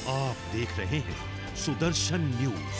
आप देख रहे हैं सुदर्शन न्यूज।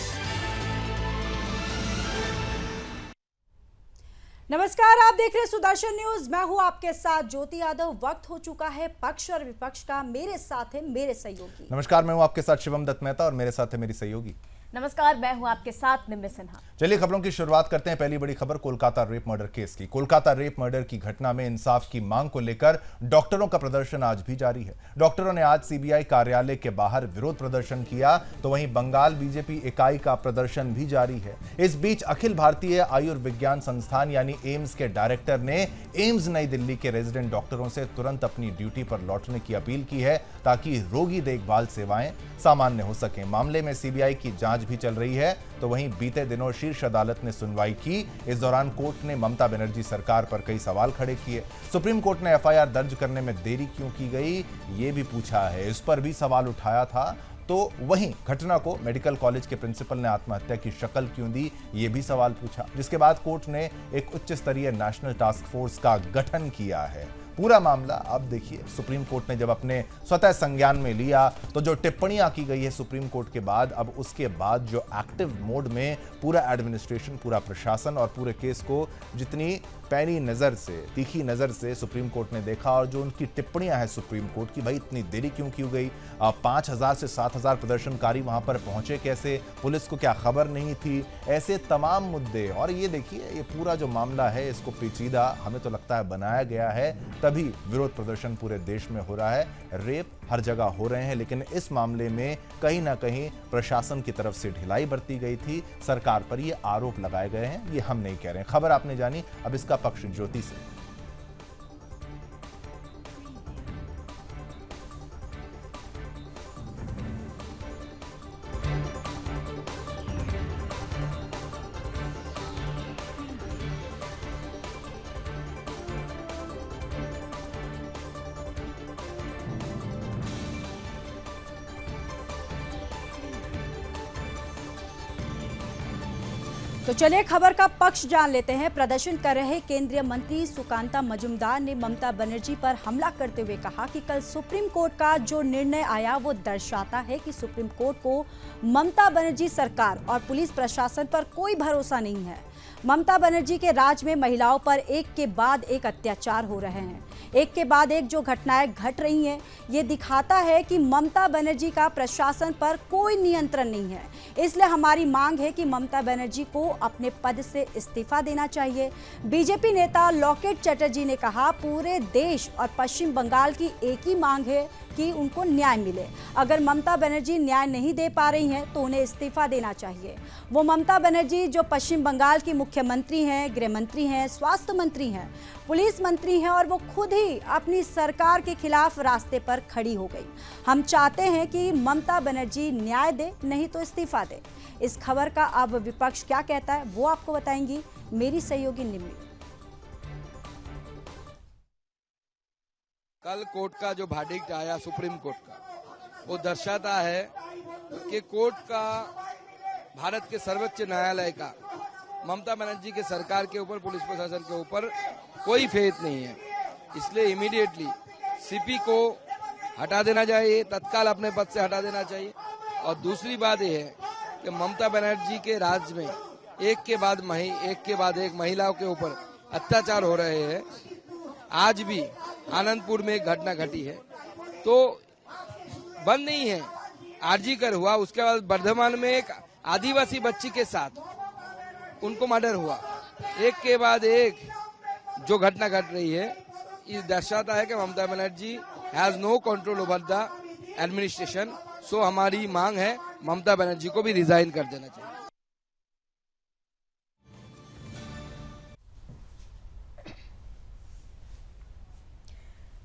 नमस्कार, आप देख रहे हैं सुदर्शन न्यूज। मैं हूं आपके साथ ज्योति यादव। वक्त हो चुका है पक्ष और विपक्ष का। मेरे साथ है मेरे सहयोगी। नमस्कार, मैं हूं आपके साथ शिवम दत्त मेहता और मेरे साथ है मेरी सहयोगी। नमस्कार, मैं हूं आपके साथ निम्मी सिन्हा। चलिए खबरों की शुरुआत करते हैं। पहली बड़ी खबर कोलकाता रेप मर्डर केस की। कोलकाता रेप मर्डर की घटना में इंसाफ की मांग को लेकर डॉक्टरों का प्रदर्शन आज भी जारी है। डॉक्टरों ने आज सीबीआई कार्यालय के बाहर विरोध प्रदर्शन किया, तो वहीं बंगाल बीजेपी इकाई का प्रदर्शन भी जारी है। इस बीच अखिल भारतीय आयुर्विज्ञान संस्थान यानी एम्स के डायरेक्टर ने एम्स नई दिल्ली के रेजिडेंट डॉक्टरों से तुरंत अपनी ड्यूटी पर लौटने की अपील की है, ताकि रोगी देखभाल सेवाएं सामान्य हो सकें। मामले में सीबीआई की जांच भी चल रही है, तो वहीं बीते दिनों शीर्ष अदालत ने सुनवाई की। इस दौरान कोर्ट ने ममता बनर्जी सरकार पर कई सवाल खड़े किए। सुप्रीम कोर्ट ने एफआईआर दर्ज करने में देरी क्यों की गई, ये भी पूछा है। इस पर भी सवाल उठाया था। तो वहीं घटना को मेडिकल कॉलेज के प्रिंसिपल ने आत्महत्या की शक्ल क्यों दी, ये भी सवाल पूछा। जिसके बाद कोर्ट ने एक उच्च स्तरीय नेशनल टास्क फोर्स का गठन किया है। पूरा मामला अब देखिए, सुप्रीम कोर्ट ने जब अपने स्वतः संज्ञान में लिया, तो जो टिप्पणियां की गई है सुप्रीम कोर्ट के बाद, अब उसके बाद जो एक्टिव मोड में पूरा एडमिनिस्ट्रेशन, पूरा प्रशासन और पूरे केस को जितनी पैनी नजर से, तीखी नजर से सुप्रीम कोर्ट ने देखा, और जो उनकी टिप्पणियां हैं सुप्रीम कोर्ट की, भाई इतनी देरी क्यों की गई, 5000 से 7000 प्रदर्शनकारी वहां पर पहुंचे कैसे, पुलिस को क्या खबर नहीं थी, ऐसे तमाम मुद्दे। और ये देखिए, ये पूरा जो मामला है, इसको पेचीदा हमें तो लगता है बनाया गया है, तभी विरोध प्रदर्शन पूरे देश में हो रहा है। रेप हर जगह हो रहे हैं, लेकिन इस मामले में कहीं ना कहीं प्रशासन की तरफ से ढिलाई बरती गई थी, सरकार पर ये आरोप लगाए गए हैं। ये हम नहीं कह रहे हैं। खबर आपने जानी, अब इसका पक्ष ज्योति से। तो चलिए खबर का पक्ष जान लेते हैं। प्रदर्शन कर रहे केंद्रीय मंत्री सुकांता मजूमदार ने ममता बनर्जी पर हमला करते हुए कहा कि कल सुप्रीम कोर्ट का जो निर्णय आया वो दर्शाता है कि सुप्रीम कोर्ट को ममता बनर्जी सरकार और पुलिस प्रशासन पर कोई भरोसा नहीं है। ममता बनर्जी के राज में महिलाओं पर एक के बाद एक अत्याचार हो रहे हैं, एक के बाद एक जो घटनाएं घट रही हैं, ये दिखाता है कि ममता बनर्जी का प्रशासन पर कोई नियंत्रण नहीं है। इसलिए हमारी मांग है कि ममता बनर्जी को अपने पद से इस्तीफा देना चाहिए। बीजेपी नेता लॉकेट चटर्जी ने कहा, पूरे देश और पश्चिम बंगाल की एक ही मांग है कि उनको न्याय मिले। अगर ममता बनर्जी न्याय नहीं दे पा रही हैं तो उन्हें इस्तीफा देना चाहिए। वो ममता बनर्जी जो पश्चिम बंगाल की मुख्यमंत्री हैं, गृह मंत्री हैं, स्वास्थ्य मंत्री हैं, पुलिस मंत्री हैं, और वो खुद ही अपनी सरकार के खिलाफ रास्ते पर खड़ी हो गई। हम चाहते हैं कि ममता बनर्जी न्याय दे, नहीं तो इस्तीफा दे। इस खबर का अब विपक्ष क्या कहता है वो आपको बताएंगी मेरी सहयोगी निम्मी। कल कोर्ट का जो वर्डिक्ट आया सुप्रीम कोर्ट का, वो दर्शाता है कि कोर्ट का, भारत के सर्वोच्च न्यायालय का ममता बनर्जी के सरकार के ऊपर, पुलिस प्रशासन के ऊपर कोई फेथ नहीं है। इसलिए इमीडिएटली सीपी को हटा देना चाहिए, तत्काल अपने पद से हटा देना चाहिए। और दूसरी बात यह है कि ममता बनर्जी के राज में एक के बाद एक महिलाओं के ऊपर अत्याचार हो रहे हैं। आज भी आनंदपुर में एक घटना घटी है, तो बंद नहीं है। आरजी कर हुआ, उसके बाद बर्धमान में एक आदिवासी बच्ची के साथ उनको मर्डर हुआ। एक के बाद एक जो घटना घट रही है, ये दर्शाता है कि Mamata Banerjee has no control over the administration. So हमारी मांग है ममता बनर्जी को भी रिजाइन कर देना चाहिए।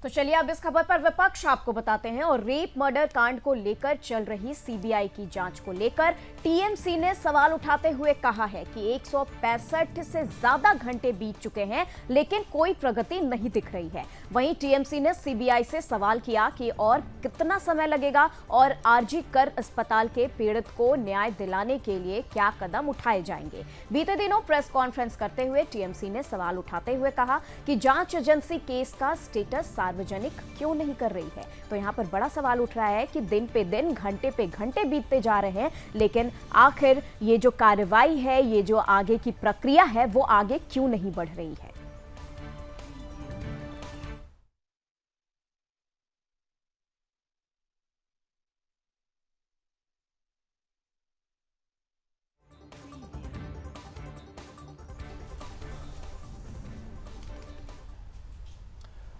तो चलिए अब इस खबर पर विपक्ष आपको बताते हैं। और रेप मर्डर कांड को लेकर चल रही सीबीआई की जांच को लेकर टीएमसी ने सवाल उठाते हुए कहा है कि 165 से ज्यादा घंटे बीत चुके हैं, लेकिन कोई प्रगति नहीं दिख रही है। वहीं टीएमसी ने सीबीआई से सवाल किया कि और कितना समय लगेगा और आरजी कर अस्पताल के पीड़ित को न्याय दिलाने के लिए क्या कदम उठाए जाएंगे। बीते दिनों प्रेस कॉन्फ्रेंस करते हुए टीएमसी ने सवाल उठाते हुए कहा कि जांच एजेंसी केस का स्टेटस सार्वजनिक क्यों नहीं कर रही है। तो यहाँ पर बड़ा सवाल उठ रहा है कि दिन पे दिन, घंटे पे घंटे बीतते जा रहे हैं, लेकिन आखिर ये जो कार्रवाई है, ये जो आगे की प्रक्रिया है, वो आगे क्यों नहीं बढ़ रही है।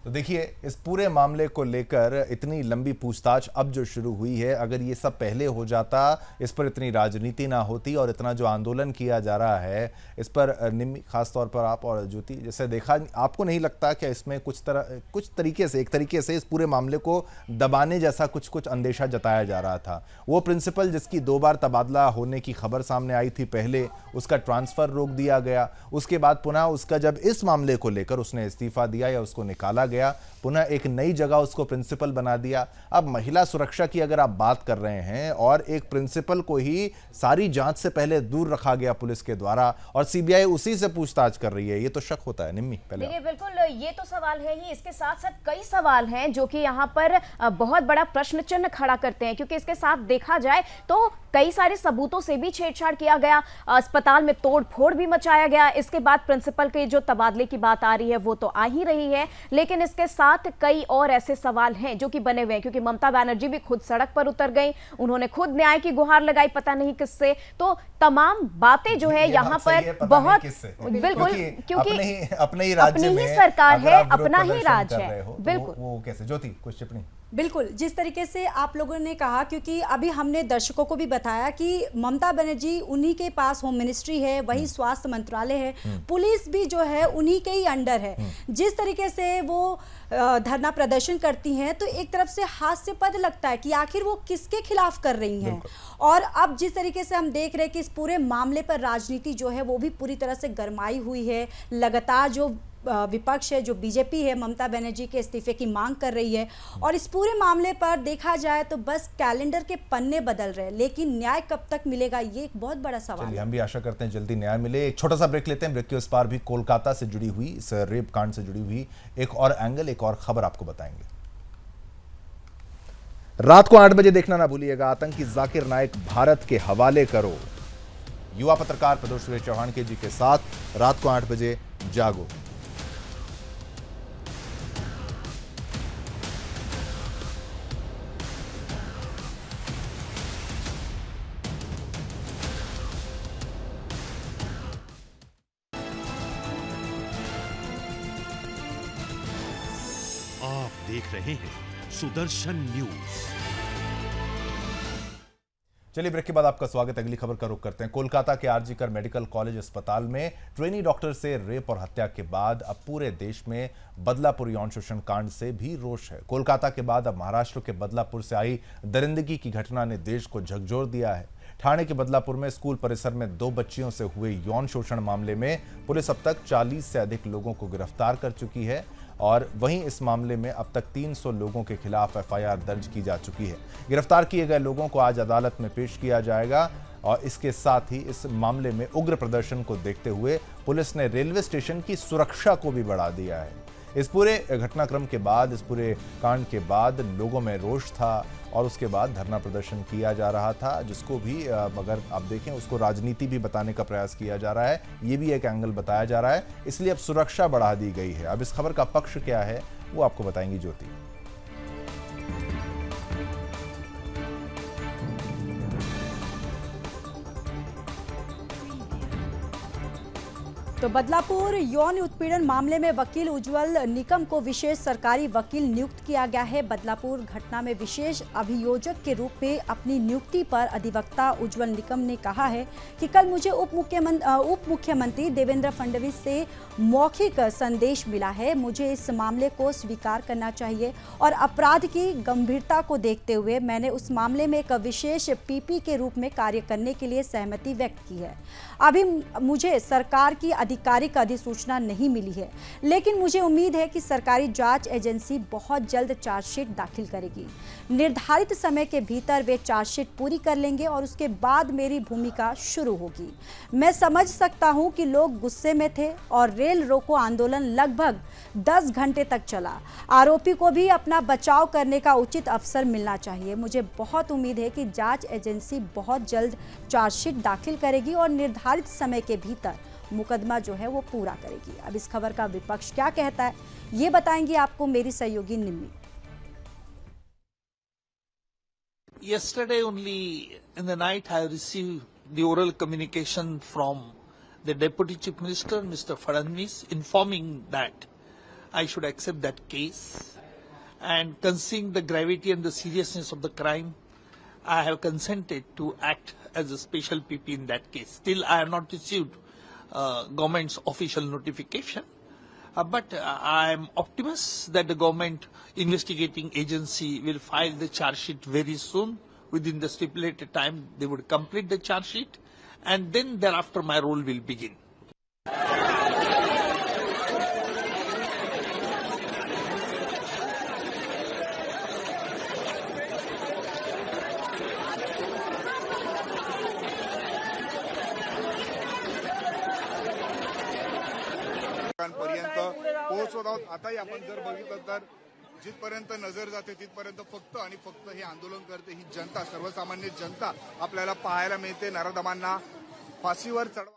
तो देखिए, इस पूरे मामले को लेकर इतनी लंबी पूछताछ अब जो शुरू हुई है, अगर ये सब पहले हो जाता, इस पर इतनी राजनीति ना होती और इतना जो आंदोलन किया जा रहा है इस पर निम्मी, खास तौर पर आप और ज्योति, जैसे देखा, आपको नहीं लगता कि इसमें कुछ तरीके से, एक तरीके से इस पूरे मामले को दबाने जैसा कुछ अंदेशा जताया जा रहा था? वो प्रिंसिपल जिसकी 2 बार तबादला होने की खबर सामने आई थी, पहले उसका ट्रांसफर रोक दिया गया, उसके बाद पुनः उसका जब इस मामले को लेकर उसने इस्तीफा दिया या उसको निकाला गया, पुनः एक नई जगह उसको प्रिंसिपल बना दिया। अब महिला सुरक्षा की अगर आप बात कर रहे हैं और एक प्रिंसिपल को ही सारी जांच से पहले दूर रखा गया पुलिस के द्वारा और सीबीआई उसी से पूछताछ कर रही है, ये तो शक होता है। निम्मी, पहले देखिए, बिल्कुल ये तो सवाल है ही, इसके साथ साथ कई सवाल हैं जो कि यहाँ पर बहुत बड़ा प्रश्न चिन्ह खड़ा करते हैं, क्योंकि इसके साथ देखा जाए तो कई सारे सबूतों से भी छेड़छाड़ किया गया, अस्पताल में तोड़फोड़ भी मचाया गया। इसके बाद प्रिंसिपल के जो तबादले की बात आ रही है वो तो आ ही रही है, लेकिन इसके साथ कई और ऐसे सवाल हैं जो कि बने हुए हैं, क्योंकि ममता बनर्जी भी खुद सड़क पर उतर गई, उन्होंने खुद न्याय की गुहार लगाई, पता नहीं किससे। तो तमाम बातें जो है यहाँ पर बहुत, बिल्कुल, क्योंकि अपने ही राज्य में सरकार है, अपना ही राज्य है। बिल्कुल, वो कैसे? ज्योति, कुछ टिप्पणी? बिल्कुल, जिस तरीके से आप लोगों ने कहा, क्योंकि अभी हमने दर्शकों को भी बताया कि ममता बनर्जी, उन्हीं के पास होम मिनिस्ट्री है, वही स्वास्थ्य मंत्रालय है, पुलिस भी जो है उन्हीं के ही अंडर है। जिस तरीके से वो धरना प्रदर्शन करती हैं, तो एक तरफ से हास्यास्पद लगता है कि आखिर वो किसके खिलाफ कर रही हैं। और अब जिस तरीके से हम देख रहे हैं कि इस पूरे मामले पर राजनीति जो है वो भी पूरी तरह से गरमाई हुई है। लगातार जो विपक्ष है, जो बीजेपी है, ममता बनर्जी के इस्तीफे की मांग कर रही है, और इस पूरे मामले पर देखा जाए तो बस कैलेंडर के पन्ने बदल रहे हैं, लेकिन न्याय कब तक मिलेगा, ये एक बहुत बड़ा सवाल है। हम भी आशा करते हैं जल्दी न्याय मिले। एक छोटा सा ब्रेक लेते हैं। ब्रेक के उस पार भी कोलकाता से जुड़ी हुई, इस रेप कांड से जुड़ी हुई एक और एंगल, एक और खबर आपको बताएंगे। रात को 8 बजे देखना ना भूलिएगा आतंकी जाकिर नाइक भारत के हवाले करो, युवा पत्रकार प्रदोष चौहान के जी के साथ रात को 8 बजे जागो। आप देख रहे हैं सुदर्शन न्यूज। चलिए, ब्रेक के बाद आपका स्वागत। अगली खबर का रुख करते हैं। कोलकाता के आरजीकर मेडिकल कॉलेज अस्पताल में ट्रेनी डॉक्टर से रेप और हत्या के बाद अब पूरे देश में बदलापुर यौन शोषण कांड से भी रोष है। कोलकाता के बाद अब महाराष्ट्र के बदलापुर से आई दरिंदगी की घटना ने देश को झकझोर दिया है। ठाणे के बदलापुर में स्कूल परिसर में 2 बच्चियों से हुए यौन शोषण मामले में पुलिस अब तक 40 से अधिक लोगों को गिरफ्तार कर चुकी है और वहीं इस मामले में अब तक 300 लोगों के खिलाफ एफआईआर दर्ज की जा चुकी है। गिरफ्तार किए गए लोगों को आज अदालत में पेश किया जाएगा और इसके साथ ही इस मामले में उग्र प्रदर्शन को देखते हुए पुलिस ने रेलवे स्टेशन की सुरक्षा को भी बढ़ा दिया है। इस पूरे घटनाक्रम के बाद, इस पूरे कांड के बाद लोगों में रोष था और उसके बाद धरना प्रदर्शन किया जा रहा था, जिसको भी अगर आप देखें उसको राजनीति भी बताने का प्रयास किया जा रहा है। ये भी एक एंगल बताया जा रहा है, इसलिए अब सुरक्षा बढ़ा दी गई है। अब इस खबर का पक्ष क्या है वो आपको बताएंगी ज्योति। तो बदलापुर यौन उत्पीड़न मामले में वकील उज्जवल निकम को विशेष सरकारी वकील नियुक्त किया गया है। बदलापुर घटना में विशेष अभियोजक के रूप में अपनी नियुक्ति पर अधिवक्ता उज्जवल निकम ने कहा है कि कल मुझे उप मुख्यमंत्री देवेंद्र फडणवीस से मौखिक संदेश मिला है। मुझे इस मामले को स्वीकार करना चाहिए और अपराध की गंभीरता को देखते हुए मैंने उस मामले में एक विशेष पीपी के रूप में कार्य करने के लिए सहमति व्यक्त की है। अभी मुझे सरकार की आधिकारिक अधिसूचना नहीं मिली है, लेकिन मुझे उम्मीद है कि सरकारी जांच एजेंसी बहुत जल्द चार्जशीट दाखिल करेगी। निर्धारित समय के भीतर वे चार्जशीट पूरी कर लेंगे और उसके बाद मेरी भूमिका शुरू होगी। मैं समझ सकता हूं कि लोग गुस्से में थे और रेल रोको आंदोलन लगभग 10 घंटे तक चला। आरोपी को भी अपना बचाव करने का उचित अवसर मिलना चाहिए। मुझे बहुत उम्मीद है कि जांच एजेंसी बहुत जल्द चार्जशीट दाखिल करेगी और निर्धारित समय के भीतर मुकदमा जो है वो पूरा करेगी। अब इस खबर का विपक्ष क्या कहता है, ये बताएंगी आपको मेरी सहयोगी निम्मी। Yesterday only in the night I received the oral communication from the Deputy Chief Minister, Mr. Fadnavis, informing that I should accept that case, and considering the gravity and the seriousness of the crime, I have consented to act as a special PP in that case. Still I have not received government's official notification, but I am optimistic that the government investigating agency will file the charge sheet very soon. Within the stipulated time they would complete the charge sheet, and then thereafter my role will begin. पर्यंत पोहोचवत आहोत। आताही आपण जर बघितलं तर जिथपर्यंत नजर जाते तिथपर्यंत फक्त आणि फक्त हे आंदोलन करते ही जनता, सर्वसामान्य जनता आपल्याला पाहायला मिळते। नराधमांना फाशीवर चढवा।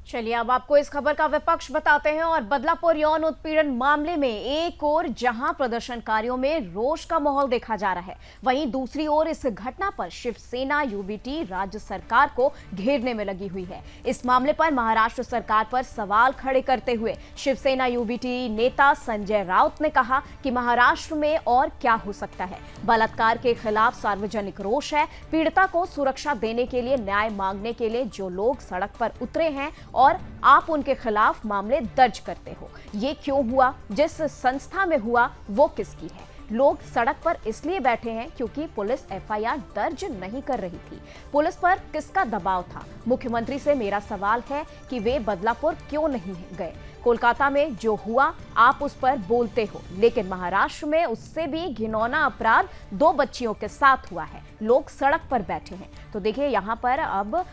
चलिए अब आपको इस खबर का विपक्ष बताते हैं। और बदलापुर यौन उत्पीड़न मामले में एक ओर जहां प्रदर्शनकारियों में रोष का माहौल देखा जा रहा है, वहीं दूसरी ओर इस घटना पर शिवसेना यूबीटी राज्य सरकार को घेरने में लगी हुई है। इस मामले पर महाराष्ट्र सरकार पर सवाल खड़े करते हुए शिवसेना यूबीटी नेता संजय राउत ने कहा कि महाराष्ट्र में और क्या हो सकता है। बलात्कार के खिलाफ सार्वजनिक रोष है। पीड़िता को सुरक्षा देने के लिए, न्याय मांगने के लिए जो लोग सड़क पर उतरे हैं और आप उनके खिलाफ मामले दर्ज करते हो, ये क्यों हुआ? जिस संस्था में हुआ वो किसकी है? लोग सड़क पर इसलिए बैठे हैं क्योंकि पुलिस एफआईआर दर्ज नहीं कर रही थी। पुलिस पर किसका दबाव था? मुख्यमंत्री से मेरा सवाल है कि वे बदलापुर क्यों नहीं गए? कोलकाता में जो हुआ आप उस पर बोलते हो, लेकिन महाराष्ट्र में उससे भी घिनौना अपराध 2 बच्चियों के साथ हुआ है। लोग सड़क पर बैठे हैं। तो देखिए यहाँ पर अब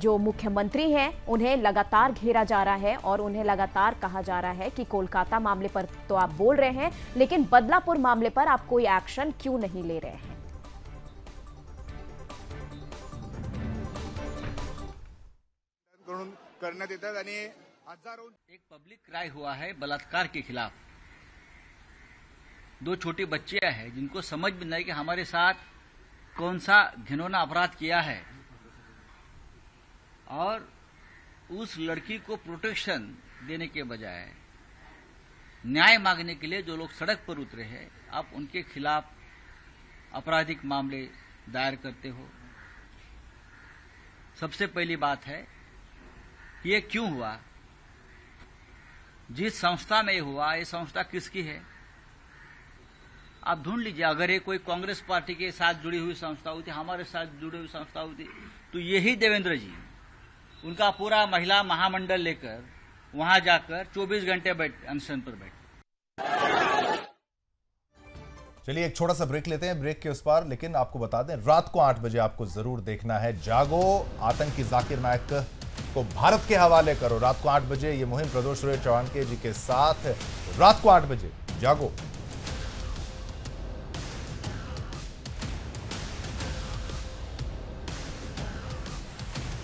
जो मुख्यमंत्री हैं उन्हें लगातार घेरा जा रहा है और उन्हें लगातार कहा जा रहा है कि कोलकाता मामले पर तो आप बोल रहे हैं, लेकिन बदलापुर मामले पर आप कोई एक्शन क्यों नहीं ले रहे हैं? करण्यात येतात आणि एक पब्लिक क्राई हुआ है बलात्कार के खिलाफ। 2 छोटी बच्चियां हैं जिनको समझ में नहीं कि हमारे साथ कौन सा घिनौना अपराध किया है, और उस लड़की को प्रोटेक्शन देने के बजाय न्याय मांगने के लिए जो लोग सड़क पर उतरे हैं, आप उनके खिलाफ आपराधिक मामले दायर करते हो। सबसे पहली बात है ये क्यों हुआ? जिस संस्था में हुआ, ये संस्था किसकी है? आप ढूंढ लीजिए। अगर ये कोई कांग्रेस पार्टी के साथ जुड़ी हुई संस्था होती, हमारे साथ जुड़ी हुई संस्था होती, तो यही देवेंद्र जी उनका पूरा महिला महामंडल लेकर वहां जाकर 24 घंटे अनशन पर बैठे। चलिए एक छोटा सा ब्रेक लेते हैं, ब्रेक के उस पार। लेकिन आपको बता दें, रात को 8 बजे आपको जरूर देखना है जागो, आतंकी जाकिर नायक को भारत के हवाले करो। रात को 8 बजे ये मुहिम प्रदोष चौहान जी के साथ, रात को 8 बजे जागो।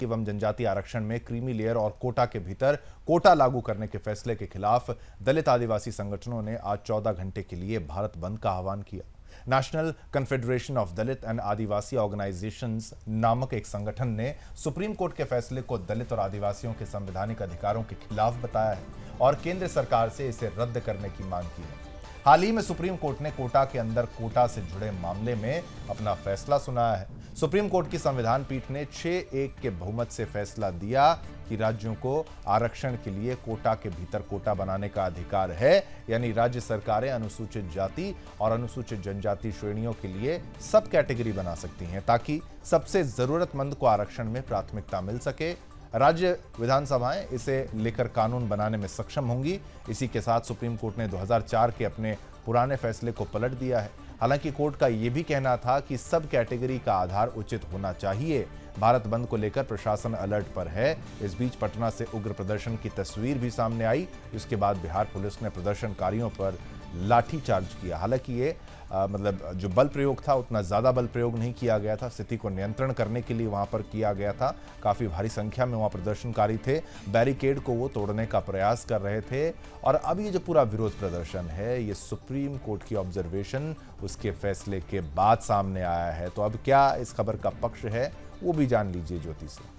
एवं जनजाति आरक्षण में क्रीमी लेयर और कोटा के भीतर कोटा लागू करने के फैसले के खिलाफ दलित आदिवासी संगठनों ने आज 14 घंटे के लिए भारत बंद का आह्वान किया। National confederation of Dalit and Adivasi organisations नामक एक संगठन ने सुप्रीम कोर्ट के फैसले को दलित और आदिवासियों के संवैधानिक अधिकारों के खिलाफ बताया है और केंद्र सरकार से इसे रद्द करने की मांग की है। हाल ही में सुप्रीम कोर्ट ने कोटा के अंदर कोटा से जुड़े मामले में अपना फैसला सुनाया है। सुप्रीम कोर्ट की संविधान पीठ ने 6-1 के बहुमत से फैसला दिया कि राज्यों को आरक्षण के लिए कोटा के भीतर कोटा बनाने का अधिकार है, यानी राज्य सरकारें अनुसूचित जाति और अनुसूचित जनजाति श्रेणियों के लिए सब कैटेगरी बना सकती हैं ताकि सबसे जरूरतमंद को आरक्षण में प्राथमिकता मिल सके। राज्य विधानसभाएं इसे लेकर कानून बनाने में सक्षम होंगी। इसी के साथ सुप्रीम कोर्ट ने 2004 के अपने पुराने फैसले को पलट दिया है। हालांकि कोर्ट का यह भी कहना था कि सब कैटेगरी का आधार उचित होना चाहिए। भारत बंद को लेकर प्रशासन अलर्ट पर है। इस बीच पटना से उग्र प्रदर्शन की तस्वीर भी सामने आई। इसके बाद बिहार पुलिस ने प्रदर्शनकारियों पर लाठीचार्ज किया। हालांकि ये जो बल प्रयोग था उतना ज्यादा बल प्रयोग नहीं किया गया था। स्थिति को नियंत्रण करने के लिए वहां पर किया गया था। काफी भारी संख्या में वहां प्रदर्शनकारी थे। बैरिकेड को वो तोड़ने का प्रयास कर रहे थे। और अब ये जो पूरा विरोध प्रदर्शन है, ये सुप्रीम कोर्ट की ऑब्जर्वेशन, उसके फैसले के बाद सामने आया है। तो अब क्या इस खबर का पक्ष है, वो भी जान लीजिए ज्योति से।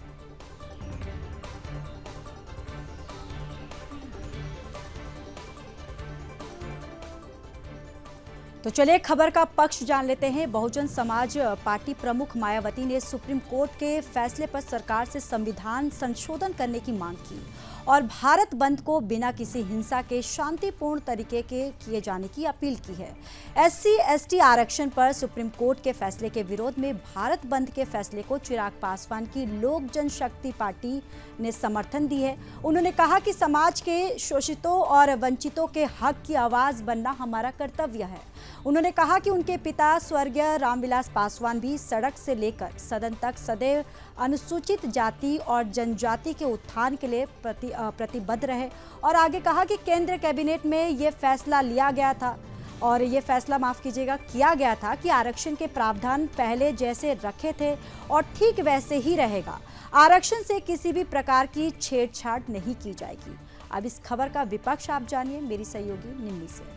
तो चलिए खबर का पक्ष जान लेते हैं। बहुजन समाज पार्टी प्रमुख मायावती ने सुप्रीम कोर्ट के फैसले पर सरकार से संविधान संशोधन करने की मांग की और भारत बंद को बिना किसी हिंसा के शांतिपूर्ण तरीके के किए जाने की अपील की है। SC/ST आरक्षण पर सुप्रीम कोर्ट के फैसले के विरोध में भारत बंद के फैसले को चिराग पासवान की लोक जनशक्ति पार्टी ने समर्थन दी है। उन्होंने कहा कि समाज के शोषितों और वंचितों के हक की आवाज बनना हमारा कर्तव्य है। उन्होंने कहा कि उनके पिता स्वर्गीय रामविलास पासवान भी सड़क से लेकर सदन तक सदैव अनुसूचित जाति और जनजाति के उत्थान के लिए प्रतिबद्ध रहे और आगे कहा कि केंद्र कैबिनेट में ये फैसला लिया गया था और ये फैसला किया गया था कि आरक्षण के प्रावधान पहले जैसे रखे थे और ठीक वैसे ही रहेगा। आरक्षण से किसी भी प्रकार की छेड़छाड़ नहीं की जाएगी। अब इस खबर का विपक्ष आप जानिए मेरी सहयोगी निम्मी से।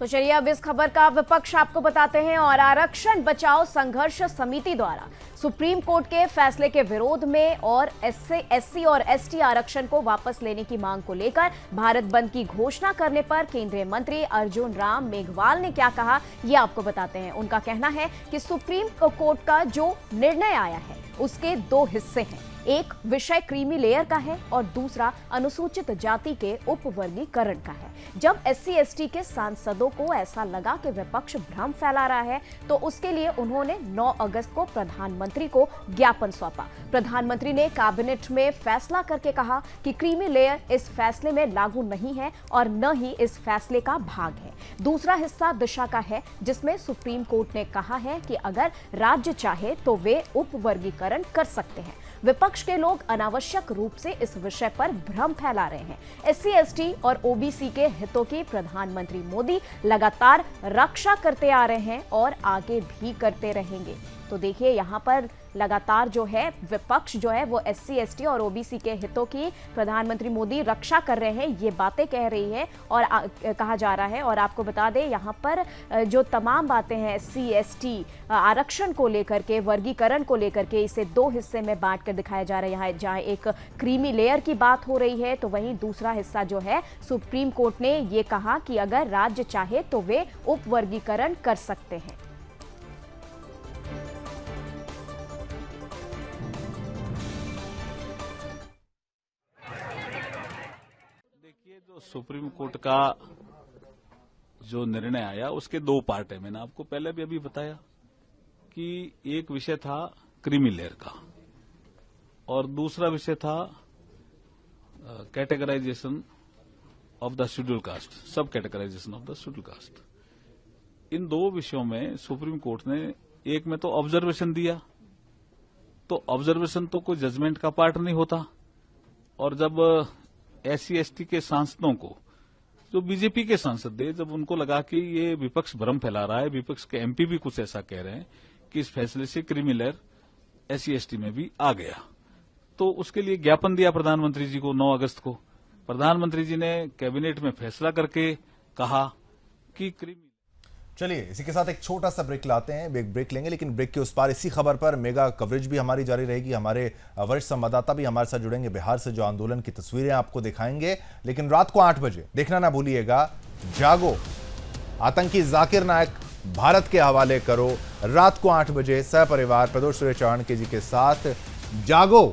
तो चलिए अब इस खबर का विपक्ष आपको बताते हैं। और आरक्षण बचाओ संघर्ष समिति द्वारा सुप्रीम कोर्ट के फैसले के विरोध में और SC और ST आरक्षण को वापस लेने की मांग को लेकर भारत बंद की घोषणा करने पर केंद्रीय मंत्री अर्जुन राम मेघवाल ने क्या कहा, ये आपको बताते हैं। उनका कहना है कि सुप्रीम कोर्ट का जो निर्णय आया है उसके दो हिस्से हैं। एक विषय क्रीमी लेयर का है और दूसरा अनुसूचित जाति के उपवर्गीकरण का है। जब SC/ST के सांसदों को ऐसा लगा कि विपक्ष भ्रम फैला रहा है तो उसके लिए उन्होंने 9 अगस्त को प्रधानमंत्री को ज्ञापन सौंपा। प्रधानमंत्री ने कैबिनेट में फैसला करके कहा कि क्रीमी लेयर इस फैसले में लागू नहीं है और न ही इस फैसले का भाग है। दूसरा हिस्सा दिशा का है जिसमें सुप्रीम कोर्ट ने कहा है कि अगर राज्य चाहे तो वे उपवर्गीकरण कर सकते हैं। विपक्ष के लोग अनावश्यक रूप से इस विषय पर भ्रम फैला रहे हैं। SC/ST और OBC के हितों की प्रधानमंत्री मोदी लगातार रक्षा करते आ रहे हैं और आगे भी करते रहेंगे। तो देखिए यहाँ पर लगातार जो है विपक्ष जो है वो SC/ST और OBC के हितों की प्रधानमंत्री मोदी रक्षा कर रहे हैं, ये बातें कह रही है और कहा जा रहा है। और आपको बता दें यहाँ पर जो तमाम बातें हैं SC/ST आरक्षण को लेकर के, वर्गीकरण को लेकर के, इसे दो हिस्से में बांट कर दिखाया जा रहा है। जहाँ एक क्रीमी लेयर की बात हो रही है तो वहीं दूसरा हिस्सा जो है सुप्रीम कोर्ट ने ये कहा कि अगर राज्य चाहे तो वे उपवर्गीकरण कर सकते हैं। सुप्रीम कोर्ट का जो निर्णय आया उसके दो पार्ट है। मैंने आपको पहले भी अभी बताया कि एक विषय था क्रीमी लेयर का और दूसरा विषय था categorization of the schedule caste, sub categorization of the schedule caste. इन दो विषयों में सुप्रीम कोर्ट ने एक में तो ऑब्जर्वेशन दिया, तो ऑब्जर्वेशन तो कोई जजमेंट का पार्ट नहीं होता। और जब SC/ST के सांसदों को, जो बीजेपी के सांसद थे, जब उनको लगा कि ये विपक्ष भ्रम फैला रहा है, विपक्ष के MP भी कुछ ऐसा कह रहे हैं कि इस फैसले से क्रीमी लेयर SC/ST में भी आ गया, तो उसके लिए ज्ञापन दिया प्रधानमंत्री जी को 9 अगस्त को। प्रधानमंत्री जी ने कैबिनेट में फैसला करके कहा कि क्रीमी। चलिए इसी के साथ एक छोटा सा ब्रेक लाते हैं, एक ब्रेक लेंगे, लेकिन ब्रेक के उस पार इसी खबर पर मेगा कवरेज भी हमारी जारी रहेगी। हमारे वरिष्ठ संवाददाता भी हमारे साथ जुड़ेंगे, बिहार से जो आंदोलन की तस्वीरें आपको दिखाएंगे। लेकिन रात को 8 बजे देखना ना भूलिएगा जागो, आतंकी जाकिर नायक भारत के हवाले करो। रात को 8 बजे सहपरिवार प्रदोष सूर्य चौहान के जी के साथ जागो।